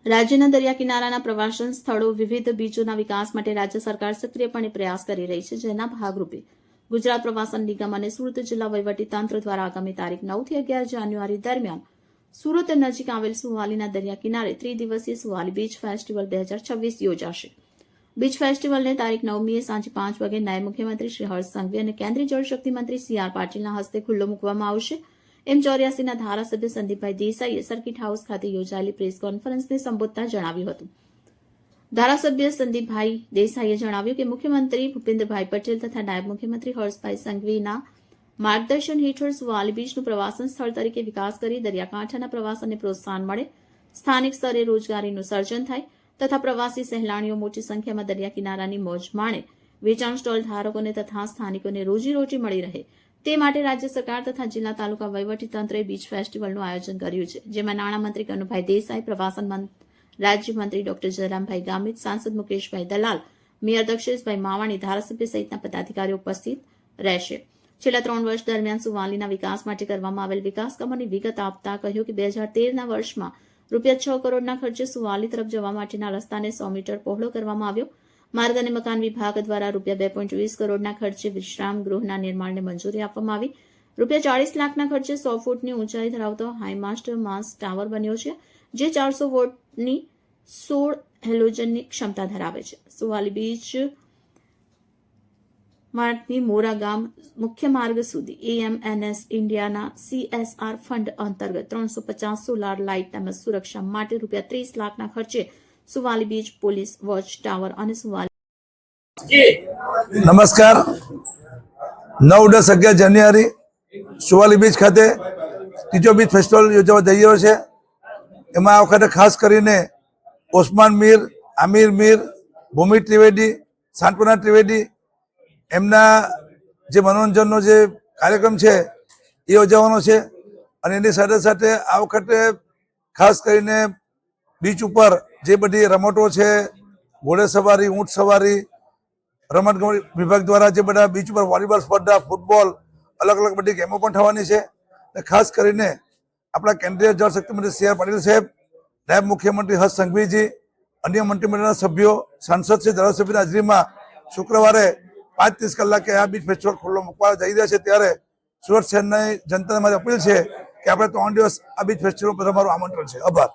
રાજ્યના દરિયા કિનારાના પ્રવાસન સ્થળો વિવિધ બીચોના વિકાસ માટે રાજ્ય સરકાર સક્રિયપણે પ્રયાસ કરી રહી છે, જેના ભાગરૂપે ગુજરાત પ્રવાસન નિગમ અને સુરત જિલ્લા વહીવટીતંત્ર દ્વારા આગામી તારીખ 9 થી 11 જાન્યુઆરી દરમિયાન સુરત નજીક આવેલ સુવાલીના દરિયા કિનારે ત્રિદિવસીય સુવાલી બીચ ફેસ્ટિવલ 2026 યોજાશે। બીચ ફેસ્ટિવલને તારીખ 9મીએ સાંજે 5 વાગે નાયબ મુખ્યમંત્રી શ્રી હર્ષ સંઘવી અને કેન્દ્રીય જળશક્તિ મંત્રી CR પાટીલના હસ્તે ખુલ્લો મૂકવામાં આવશે। M84ના ધારાસભ્ય સંદીપભાઈ દેસાઈએ સર્કિટ હાઉસ ખાતે યોજાયેલી પ્રેસ કોન્ફરન્સને સંબોધતા જણાવ્યું હતું। ધારાસભ્ય સંદીપભાઈ દેસાઈએ જણાવ્યું કે મુખ્યમંત્રી ભૂપેન્દ્રભાઈ પટેલ તથા નાયબ મુખ્યમંત્રી હર્ષભાઈ સંઘવીના માર્ગદર્શન હેઠળ સુવાલી બીચનું પ્રવાસન સ્થળ તરીકે વિકાસ કરી દરિયાકાંઠાના પ્રવાસનને પ્રોત્સાહન મળે, સ્થાનિક સ્તરે રોજગારીનું સર્જન થાય તથા પ્રવાસી સહેલાણીઓ મોટી સંખ્યામાં દરિયા કિનારાની મોજ માણે, વેચાણ સ્ટોલ ધારકોને તથા સ્થાનિકોને રોજીરોટી મળી રહે તે માટે રાજ્ય સરકાર તથા જિલ્લા તાલુકા વહીવટીતંત્રએ બીચ ફેસ્ટિવલનું આયોજન કર્યું છે, જેમાં નાણામંત્રી કનુભાઈ દેસાઈ, પ્રવાસન રાજ્યમંત્રી ડોક્ટર જયરામભાઈ ગામિત, સાંસદ મુકેશભાઈ દલાલ, મેયર દક્ષેશભાઈ માવાણી, ધારાસભ્ય સહિતના પદાધિકારીઓ ઉપસ્થિત રહેશે। છેલ્લા 3 વર્ષ દરમિયાન સુવાલીના વિકાસ માટે કરવામાં આવેલ વિકાસ કામોની વિગત આપતા કહ્યું કે 2013ના વર્ષમાં ₹6 કરોડના ખર્ચે સુવાલી તરફ જવા માટેના રસ્તાને 100 મીટર પહોળો કરવામાં આવ્યો। માર્ગ અને મકાન વિભાગ દ્વારા ₹2.20 કરોડના ખર્ચે વિશ્રામ ગૃહના નિર્માણને મંજૂરી આપવામાં આવી। ₹40 લાખના ખર્ચે 100 ફૂટની ઊંચાઈ ધરાવતો હાઈમાસ્ટ માસ્ટ ટાવર બન્યો છે, જે 400 વોટની 16 હેલોજનની ક્ષમતા ધરાવે છે। સુવાલી બીચ માર્ગથી મોરા ગામ મુખ્ય માર્ગ સુધી AMNS ઇન્ડિયાના CSR ફંડ અંતર્ગત 350 સોલાર લાઇટ તેમજ સુરક્ષા માટે ₹30 લાખના ખર્ચે Suvali beach police watch tower અને સુવાલી। નમસ્કાર। 9, 10, 11 જાન્યુઆરી સુવાલી બીચ ખાતે ત્રીજો બીચ ફેસ્ટિવલ યોજવા જઈ રહ્યો છે। એમાં આ વખતે ખાસ કરીને ઓસ્માન મીર, આમિર મીર, ભૂમિ ત્રિવેદી, સાંત્વના ત્રિવેદી એમના જે મનોરંજનનો જે કાર્યક્રમ છે એ યોજવાનો છે। અને એની સાથે સાથે આ વખતે ખાસ કરીને બીચ ઉપર જે બધી રમતો છે, ઘોડે સવારી, ઊંટ સવારી, રમતગમત વિભાગ દ્વારા જે બધા બીચ ઉપર વોલીબોલ સ્પર્ધા, ફૂટબોલ, અલગ અલગ બધી ગેમો પણ થવાની છે। ખાસ કરીને આપણા કેન્દ્રીય જળશક્તિ મંત્રી CR પાટીલ સાહેબ, નાયબ મુખ્યમંત્રી હર્ષ સંઘવીજી, અન્ય મંત્રીમંડળના સભ્યો, સાંસદ શ્રી ધારાસભ્યની હાજરીમાં શુક્રવારે 5:30 કલાકે આ બીચ ફેસ્ટિવલ ખુલ્લો મૂકવા જઈ રહ્યા છે। ત્યારે સુરત શહેરની જનતાને મારી અપીલ છે કે આપણે 3 દિવસ આ બીચ ફેસ્ટિવલ પર અમારું આમંત્રણ છે। આભાર।